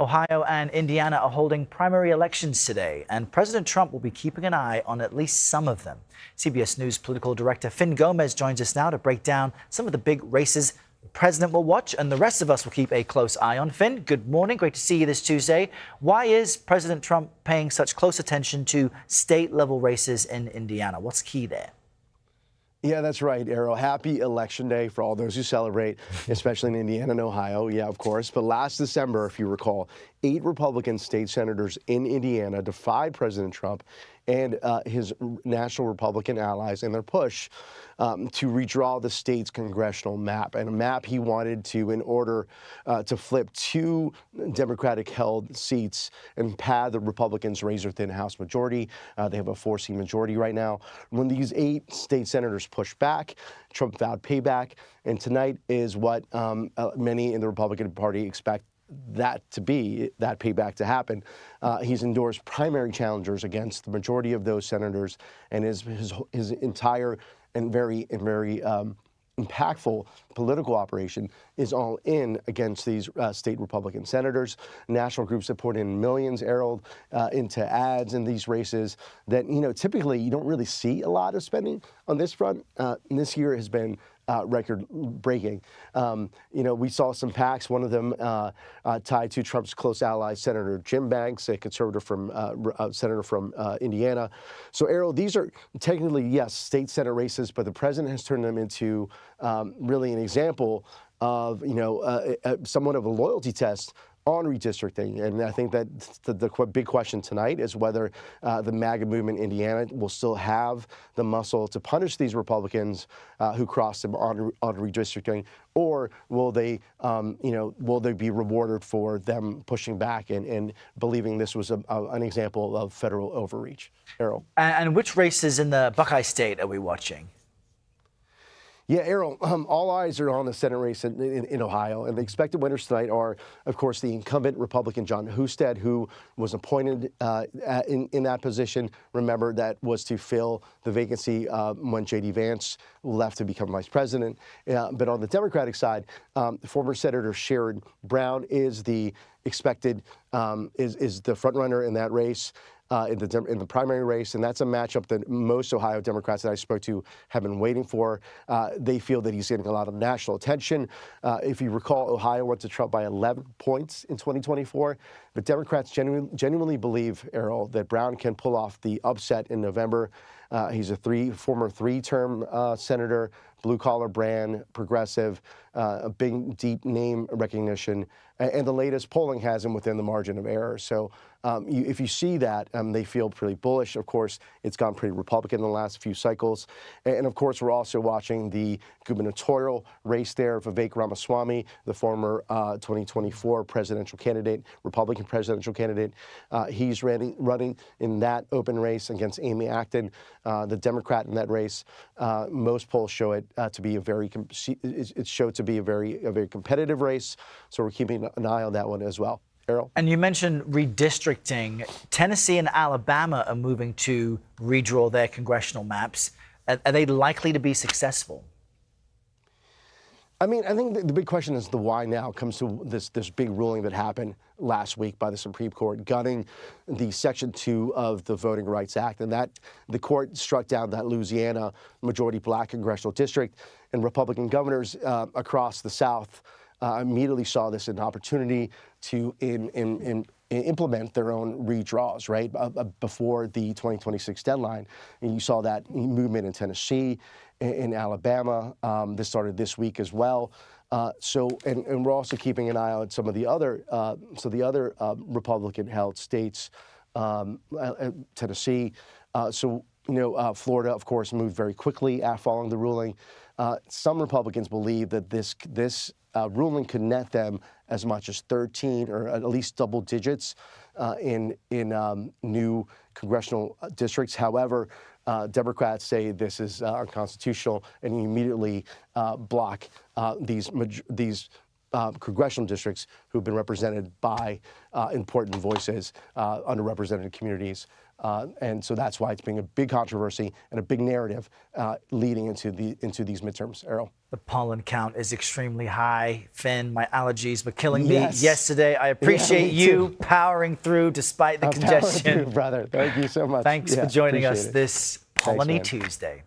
Ohio and Indiana are holding primary elections today, and President Trump will be keeping an eye on at least some of them. CBS News political director Fin Gómez joins us now to break down some of the big races the president will watch, and the rest of us will keep a close eye on. Fin, good morning. Great to see you this Tuesday. Why is President Trump paying such close attention to state-level races in Indiana? What's key there? Yeah, that's right, Errol. Happy Election Day for all those who celebrate, especially in Indiana and Ohio. Yeah, of course. But last December, if you recall, 8 Republican state senators in Indiana defied President Trump and his national Republican allies in their push to redraw the state's congressional map, and a map he wanted to, in order to flip 2 Democratic-held seats and pad the Republicans' razor-thin House majority. They have a 4-seat majority right now. When these 8 state senators pushed back, Trump vowed payback, and tonight is what many in the Republican Party expect that payback to happen. He's endorsed primary challengers against the majority of those senators, and his entire and very impactful political operation is all in against these state Republican senators. National groups have poured in millions, Errol, into ads in these races that, typically you don't really see a lot of spending on this front. This year has been record-breaking. We saw some PACs, one of them tied to Trump's close ally, Senator Jim Banks, a conservative senator from Indiana. So, Errol, these are technically, yes, state Senate races, but the president has turned them into really an example of, somewhat of a loyalty test on redistricting. And I think that the big question tonight is whether the MAGA movement in Indiana will still have the muscle to punish these Republicans who crossed them on redistricting, or will they be rewarded for them pushing back and believing this was an example of federal overreach? Errol. And which races in the Buckeye State are we watching? Yeah, Errol, all eyes are on the Senate race in Ohio, and the expected winners tonight are, of course, the incumbent Republican John Husted, who was appointed in that position. Remember, that was to fill the vacancy when J.D. Vance left to become vice president. But on the Democratic side, former Senator Sherrod Brown is the expected is the front runner in that race. In the primary race, and that's a matchup that most Ohio Democrats that I spoke to have been waiting for. They feel that he's getting a lot of national attention. If you recall, Ohio went to Trump by 11 points in 2024, but Democrats genuinely believe, Errol, that Brown can pull off the upset in November. He's a former 3-term senator, blue-collar brand, progressive, a big, deep name recognition, and the latest polling has him within the margin of error. So if you see that, they feel pretty bullish. Of course, it's gone pretty Republican in the last few cycles. And of course, we're also watching the gubernatorial race there. Vivek Ramaswamy, the former 2024 presidential candidate, Republican presidential candidate, he's running in that open race against Amy Acton, the Democrat in that race. Most polls show it to be a very competitive race. So we're keeping an eye on that one as well. Errol? And you mentioned redistricting. Tennessee and Alabama are moving to redraw their congressional maps. Are they likely to be successful? I mean, I think the big question is the why now comes to this big ruling that happened last week by the Supreme Court, gutting the Section 2 of the Voting Rights Act, and that the court struck down that Louisiana majority black congressional district, and Republican governors across the South immediately saw this as an opportunity to implement their own redraws, right, before the 2026 deadline. And you saw that movement in Tennessee, in Alabama. This started this week as well. And we're also keeping an eye on some of the other Republican-held states, Tennessee. Florida, of course, moved very quickly following the ruling. Some Republicans believe that this ruling could net them as much as 13 or at least double digits in new congressional districts. However, Democrats say this is unconstitutional and immediately block these congressional districts who've been represented by important voices, underrepresented communities. And so that's why it's being a big controversy and a big narrative leading into these midterms. Errol? The pollen count is extremely high. Finn, my allergies were killing me Yes. yesterday. I appreciate me you too. powering through despite the I'm powering congestion. through, brother. Thank you so much. Thanks for joining us appreciate it. this Thanks, Polleny man. Tuesday.